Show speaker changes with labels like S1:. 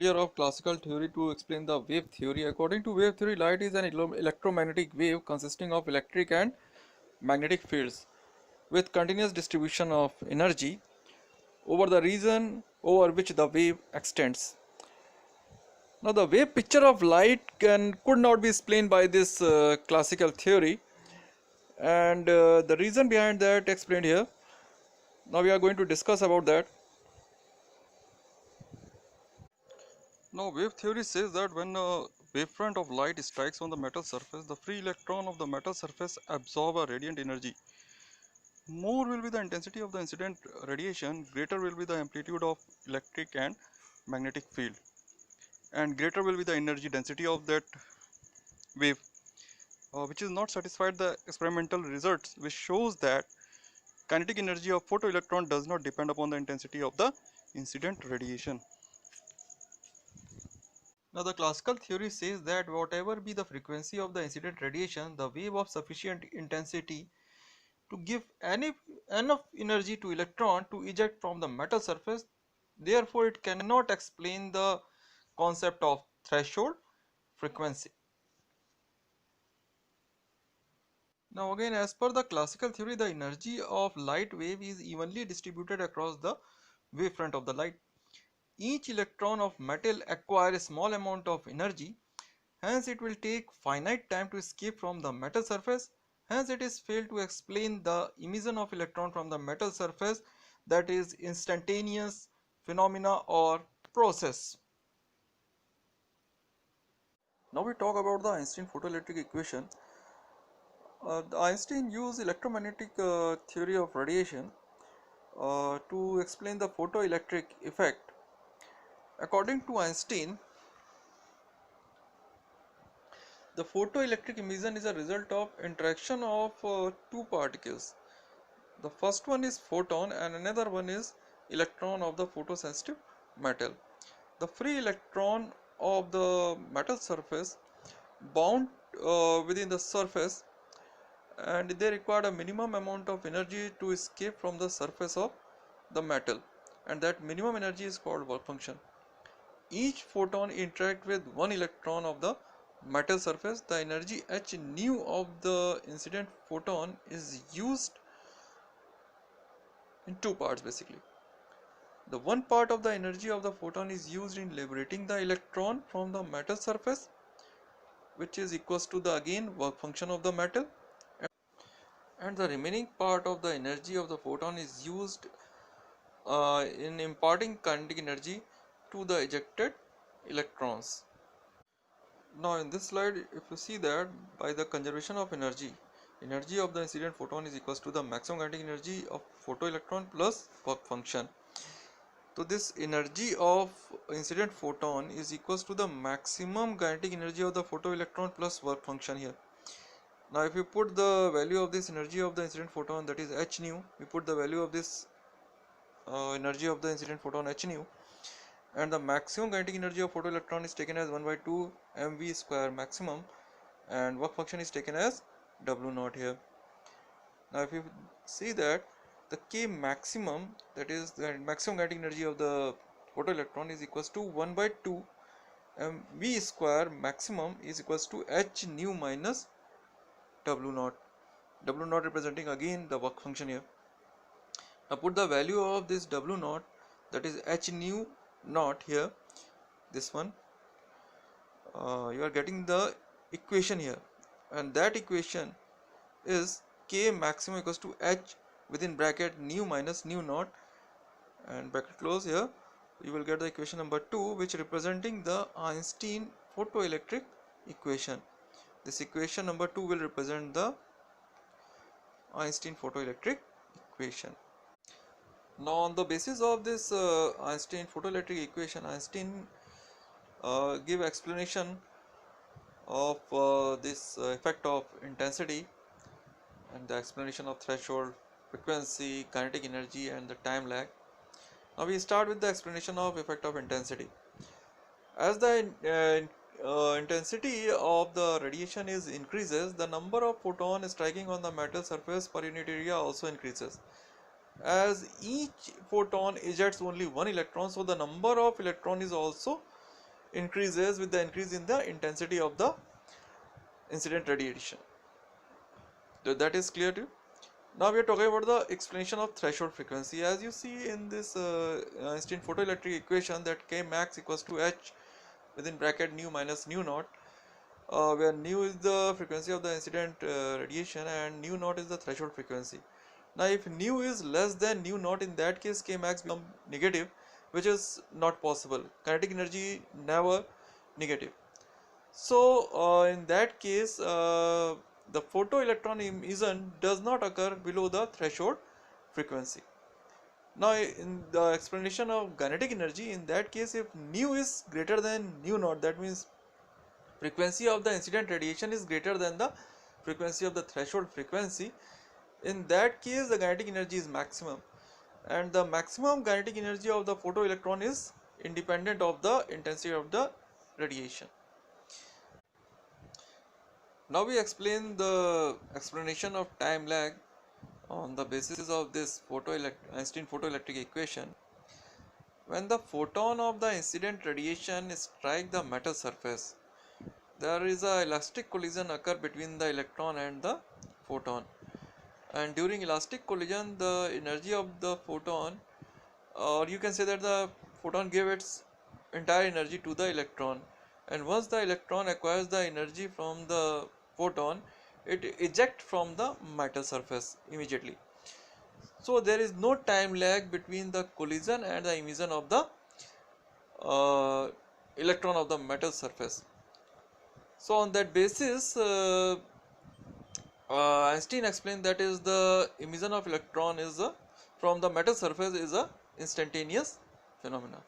S1: Here of classical theory to explain the wave theory. According to wave theory, light is an electromagnetic wave consisting of electric and magnetic fields with continuous distribution of energy over the region over which the wave extends. Now, the wave picture of light could not be explained by this classical theory, and the reason behind that explained here. Now, we are going to discuss about that. Now, wave theory says that when a wavefront of light strikes on the metal surface, the free electron of the metal surface absorb a radiant energy. More will be the intensity of the incident radiation, greater will be the amplitude of electric and magnetic field, and greater will be the energy density of that wave, which is not satisfied the experimental results, which shows that kinetic energy of photoelectron does not depend upon the intensity of the incident radiation. Now, the classical theory says that whatever be the frequency of the incident radiation, the wave of sufficient intensity to give enough energy to electron to eject from the metal surface. Therefore, it cannot explain the concept of threshold frequency. Now again, as per the classical theory, the energy of light wave is evenly distributed across the wavefront of the light. Each electron of metal acquires a small amount of energy. Hence, it will take finite time to escape from the metal surface. Hence, it is failed to explain the emission of electron from the metal surface, that is instantaneous phenomena or process. Now we talk about the Einstein photoelectric equation. Einstein used electromagnetic theory of radiation to explain the photoelectric effect. According to Einstein, the photoelectric emission is a result of interaction of two particles. The first one is photon and another one is electron of the photosensitive metal. The free electron of the metal surface bound within the surface, and they require a minimum amount of energy to escape from the surface of the metal, and that minimum energy is called work function. Each photon interact with one electron of the metal surface. The energy h nu of the incident photon is used in two parts basically. The one part of the energy of the photon is used in liberating the electron from the metal surface, which is equals to the again work function of the metal, and the remaining part of the energy of the photon is used in imparting kinetic energy to the ejected electrons. Now in this slide, if you see that by the conservation of energy, energy of the incident photon is equals to the maximum kinetic energy of photoelectron plus work function. So this energy of incident photon is equals to the maximum kinetic energy of the photoelectron plus work function here. Now if you put the value of this energy of the incident photon, that is h nu, we put the value of this energy of the incident photon h nu, and the maximum kinetic energy of photoelectron is taken as 1 by 2 mv square maximum, and work function is taken as w naught here. Now if you see that the k maximum, that is the maximum kinetic energy of the photoelectron, is equals to 1 by 2 mv square maximum is equals to h nu minus w naught, w naught representing again the work function here. Now put the value of this w naught, that is h nu naught here, this one, you are getting the equation here, and that equation is k maximum equals to h within bracket nu minus nu naught and bracket close here. You will get the equation number 2, which representing the Einstein photoelectric equation. This equation number 2 will represent the Einstein photoelectric equation. Now on the basis of this Einstein photoelectric equation, Einstein give explanation of this effect of intensity, and the explanation of threshold frequency, kinetic energy, and the time lag. Now we start with the explanation of effect of intensity. As the intensity of the radiation is increases, the number of photons striking on the metal surface per unit area also increases. As each photon ejects only one electron, so the number of electron is also increases with the increase in the intensity of the incident radiation. So that is clear to you. Now we are talking about the explanation of threshold frequency. As you see in this Einstein photoelectric equation, that K max equals to H within bracket nu minus nu naught, where nu is the frequency of the incident radiation and nu naught is the threshold frequency. Now if nu is less than nu naught, in that case K max become negative, which is not possible. Kinetic energy never negative. So in that case the photoelectron emission does not occur below the threshold frequency. Now in the explanation of kinetic energy, in that case if nu is greater than nu naught, that means frequency of the incident radiation is greater than the frequency of the threshold frequency, in that case the kinetic energy is maximum, and the maximum kinetic energy of the photoelectron is independent of the intensity of the radiation. Now we explain the explanation of time lag on the basis of this Einstein photoelectric equation. When the photon of the incident radiation strike the metal surface, there is a elastic collision occur between the electron and the photon, and during elastic collision the energy of the photon, or you can say that the photon gave its entire energy to the electron, and once the electron acquires the energy from the photon, it ejects from the metal surface immediately. So there is no time lag between the collision and the emission of the electron of the metal surface. So on that basis Einstein explained that is the emission of electron is from the metal surface is a instantaneous phenomena.